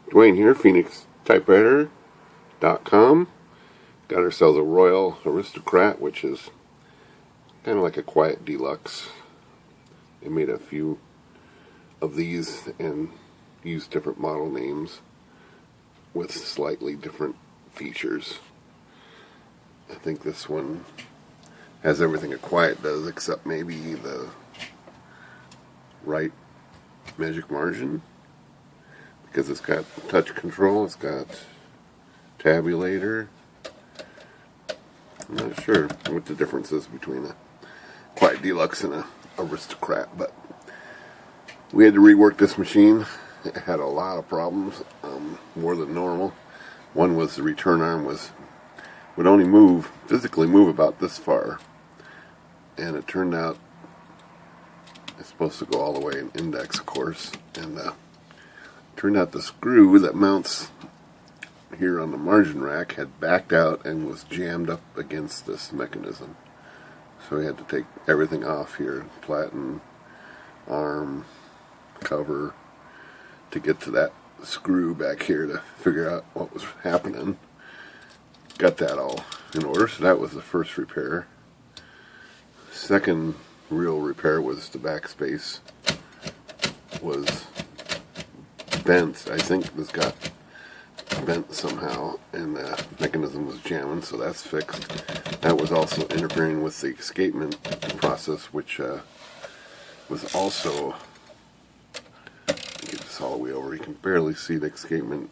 Dwayne here, PhoenixTypewriter.com. Got ourselves a Royal Aristocrat, which is kind of like a quiet deluxe. They made a few of these and used different model names with slightly different features. I think this one has everything a quiet does except maybe the right magic margin, because it's got touch control, it's got tabulator. I'm not sure what the difference is between a quiet deluxe and a aristocrat, but we had to rework this machine. It had a lot of problems, more than normal. One was the return arm would only physically move about this far, and it turned out it's supposed to go all the way in index, of course, and turned out the screw that mounts here on the margin rack had backed out and was jammed up against this mechanism. So we had to take everything off here, platen, arm, cover, to get to that screw back here to figure out what was happening. Got that all in order, so that was the first repair. Second real repair was the backspace was bent. I think this got bent somehow, and the mechanism was jamming, so that's fixed. That was also interfering with the escapement process, which was also, get this all the way over, you can barely see the escapement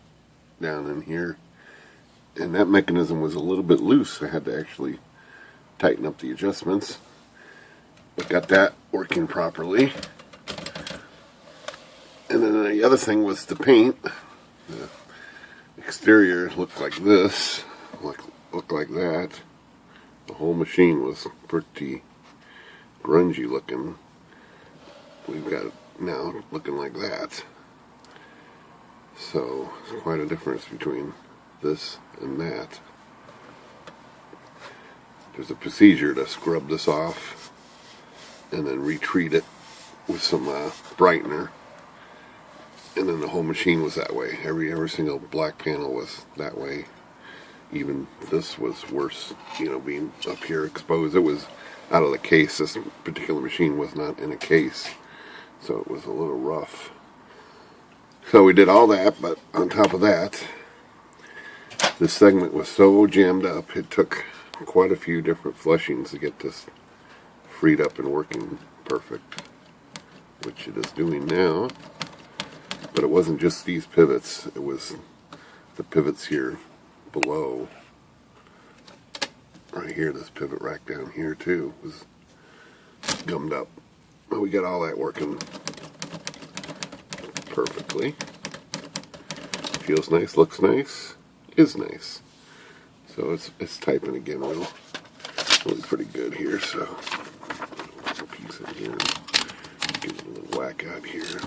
down in here, and that mechanism was a little bit loose. I had to actually tighten up the adjustments, but got that working properly. And then the other thing was the paint. The exterior looked like this, looked like that. The whole machine was pretty grungy looking. We've got it now looking like that. So there's quite a difference between this and that. There's a procedure to scrub this off and then retreat it with some brightener. And then the whole machine was that way. Every single black panel was that way. Even this was worse, being up here exposed. It was out of the case. This particular machine was not in a case, so it was a little rough. So we did all that, but on top of that, this segment was so jammed up, it took quite a few different flushings to get this freed up and working perfect, which it is doing now. But it wasn't just these pivots, it was the pivots here below. Right here, this pivot rack down here too was gummed up. But we got all that working perfectly. Feels nice, looks nice, is nice. So it's typing again really pretty good here, so put a piece in here, give it a little whack out here.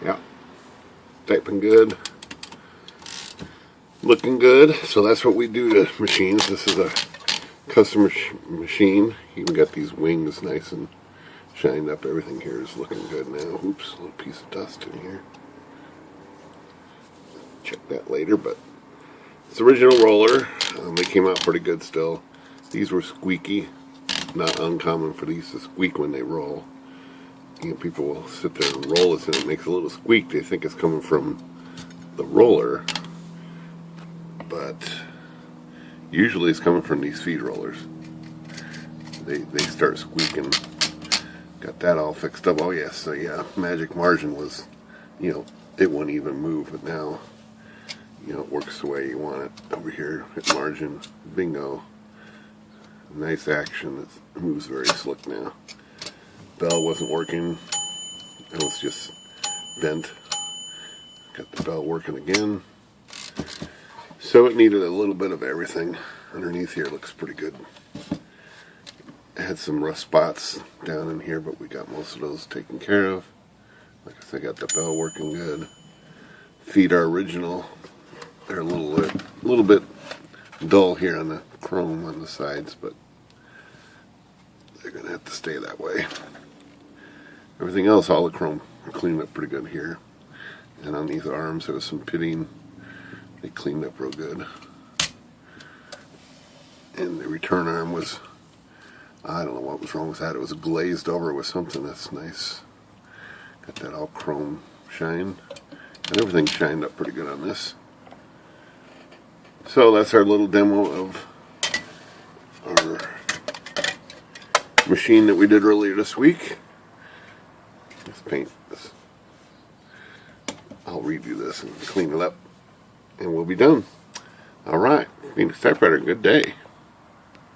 Yeah, typing good, looking good. So that's what we do to machines. This is a custom machine. Even got these wings nice and shined up. Everything here is looking good now. Oops, a little piece of dust in here. Check that later, but it's the original roller. They came out pretty good still. These were squeaky. Not uncommon for these to squeak when they roll. People will sit there and roll this and it makes a little squeak. They think it's coming from the roller, but usually it's coming from these feed rollers. They start squeaking. Got that all fixed up. Oh yes, so yeah, magic margin was, it wouldn't even move, but now, it works the way you want it. Over here at margin, bingo. Nice action. It moves very slick now. Bell wasn't working. It was just bent. Got the bell working again. So it needed a little bit of everything. Underneath here looks pretty good. It had some rough spots down in here, but we got most of those taken care of. Like I said, got the bell working good. Feet are original. They're a little bit dull here on the chrome on the sides, but they're going to have to stay that way. Everything else, all the chrome, I cleaned up pretty good here. And on these arms, there was some pitting. They cleaned up real good. And the return arm was, I don't know what was wrong with that. It was glazed over with something that's nice. Got that all chrome shine. And everything shined up pretty good on this. So that's our little demo of our machine that we did earlier this week. Let's paint this. I'll redo this and clean it up, and we'll be done. Alright, Phoenix Typewriter, good day.